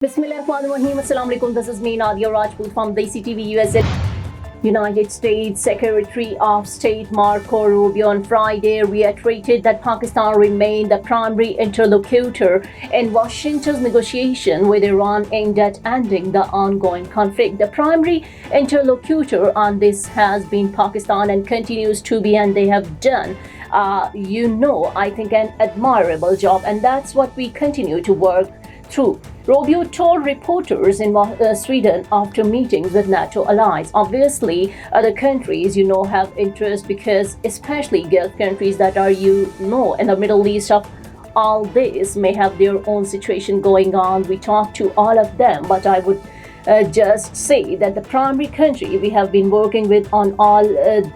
Bismillahirrahmanirrahim. Assalamu alaikum. This is me, Nadia Rajput from Desi TV USA. United States Secretary of State Marco Rubio on Friday reiterated that Pakistan remained the primary interlocutor in Washington's negotiation with Iran aimed at ending the ongoing conflict. The primary interlocutor on this has been Pakistan and continues to be, and they have done I think an admirable job, and that's what we continue to work through. Rubio told reporters in Sweden after meetings with NATO allies. Obviously, other countries, have interest because especially Gulf countries that are, in the Middle East of all this may have their own situation going on. We talk to all of them, but I would just say that the primary country we have been working with on all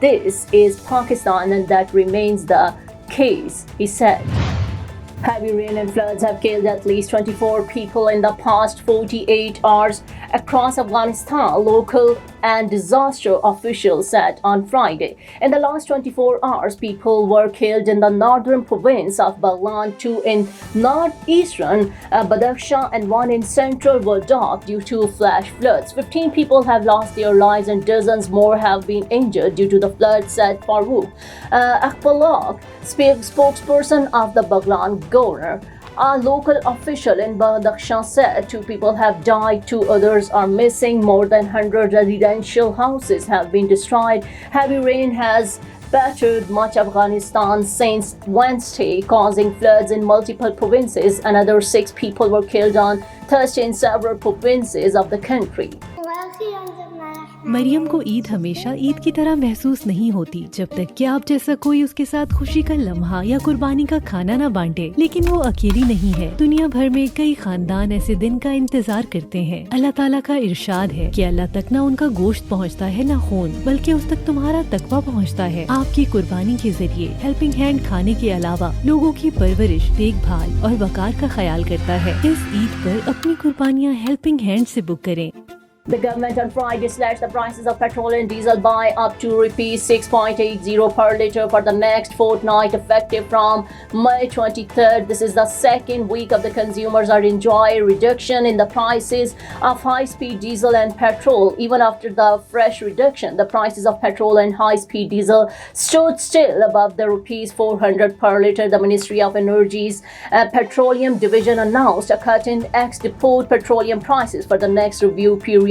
this is Pakistan, and that remains the case, he said. Heavy rain and floods have killed at least 24 people in the past 48 hours across Afghanistan, local and disaster officials said on Friday. In the last 24 hours, people were killed in the northern province of Baghlan, 2 in northeastern Badakhshan, and 1 in central Wardak due to flash floods. 15 people have lost their lives and dozens more have been injured due to the floods, said Farouk Akbalak, spokesperson of the Baghlan governor. A local official in Badakhshan said 2 people have died, 2 others are missing. More than 100 residential houses have been destroyed. Heavy rain has battered much of Afghanistan since Wednesday, causing floods in multiple provinces. Another 6 people were killed on Thursday in several provinces of the country. Maryam को ईद हमेशा ईद की तरह महसूस नहीं होती जब तक कि आप जैसा कोई उसके साथ खुशी का लम्हा या कुर्बानी का खाना न बांटे। लेकिन वो अकेली नहीं है। दुनिया भर में कई खानदान ऐसे दिन का इंतजार करते हैं। अल्लाह ताला का इरशाद है कि अल्लाह तक न उनका गोश्त पहुंचता है न खून, बल्कि उस तक तुम्हारा तकवा पहुंचता है। आपकी कुर्बानी के जरिए हेल्पिंग हैंड खाने के अलावा लोगों की परवरिश, देखभाल और वकार का ख्याल करता है। इस ईद पर अपनी कुर्बानियाँ हेल्पिंग हैंड से बुक करें। The government on Friday slashed the prices of petrol and diesel by up to rupees 6.80 per litre for the next fortnight, effective from May 23rd. This is the second week of the consumers are enjoy a reduction in the prices of high-speed diesel and petrol. Even after the fresh reduction, the prices of petrol and high-speed diesel stood still above the rupees 400 per litre. The Ministry of Energy's Petroleum Division announced a cut in ex-depot petroleum prices for the next review period.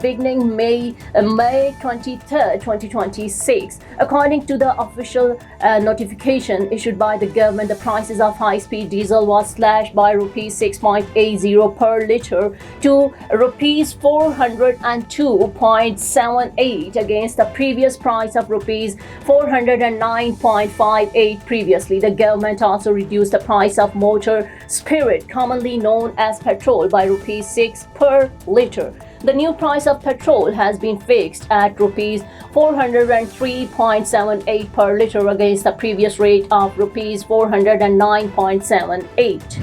Beginning May 23rd, 2026. According to the official notification issued by the government, the prices of high-speed diesel was slashed by rupees 6.80 per litre to rupees 402.78 against the previous price of rupees 409.58 previously. The government also reduced the price of motor spirit, commonly known as petrol, by rupees 6 per litre. The new price of petrol has been fixed at rupees 403.78 per litre against the previous rate of rupees 409.78.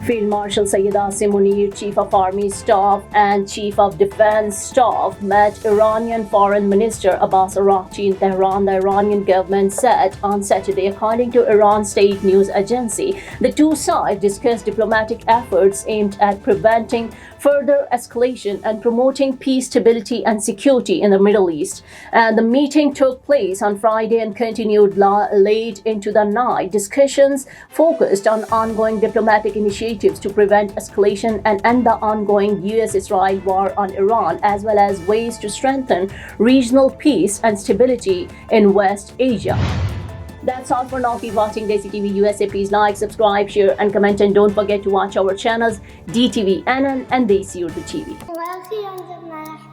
Field Marshal Syed Asim Munir, Chief of Army Staff and Chief of Defense Staff, met Iranian Foreign Minister Abbas Araghchi in Tehran, the Iranian government said on Saturday. According to Iran state news agency, the two sides discussed diplomatic efforts aimed at preventing further escalation and promoting peace, stability and security in the Middle East. And the meeting took place on Friday and continued late into the night. Discussions focused on ongoing diplomatic initiatives to prevent escalation and end the ongoing US-Israel war on Iran, as well as ways to strengthen regional peace and stability in West Asia. That's all for now. Keep watching Desi TV USA. Please like, subscribe, share and comment, and don't forget to watch our channels DTV NN and Desi Urdu TV.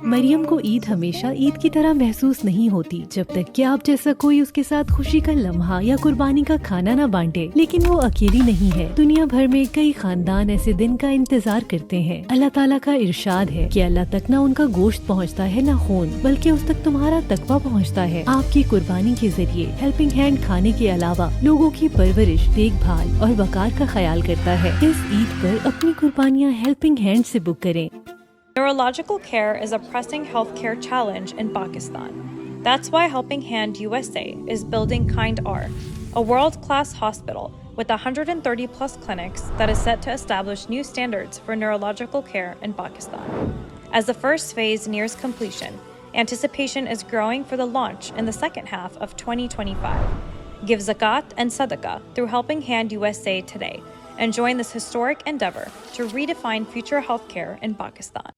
Maryam को ईद हमेशा ईद की तरह महसूस नहीं होती जब तक कि आप जैसा कोई उसके साथ खुशी का लम्हा या कुर्बानी का खाना न बांटे। लेकिन वो अकेली नहीं है। दुनिया भर में कई खानदान ऐसे दिन का इंतजार करते हैं। अल्लाह ताला का इरशाद है कि अल्लाह तक न उनका गोश्त पहुंचता है न खून, बल्कि उस तक तुम्हारा तकवा पहुंचता है। आपकी कुर्बानी के जरिए हेल्पिंग हैंड खाने के अलावा लोगों की परवरिश, देखभाल और वकार का ख्याल करता है। इस ईद पर अपनी कुर्बानियाँ हेल्पिंग हैंड से बुक करें। Neurological care is a pressing healthcare challenge in Pakistan. That's why Helping Hand USA is building Kind R, a world-class hospital with 130 plus clinics that is set to establish new standards for neurological care in Pakistan. As the first phase nears completion, anticipation is growing for the launch in the second half of 2025. Give zakat and sadaqah through Helping Hand USA today and join this historic endeavor to redefine future healthcare in Pakistan.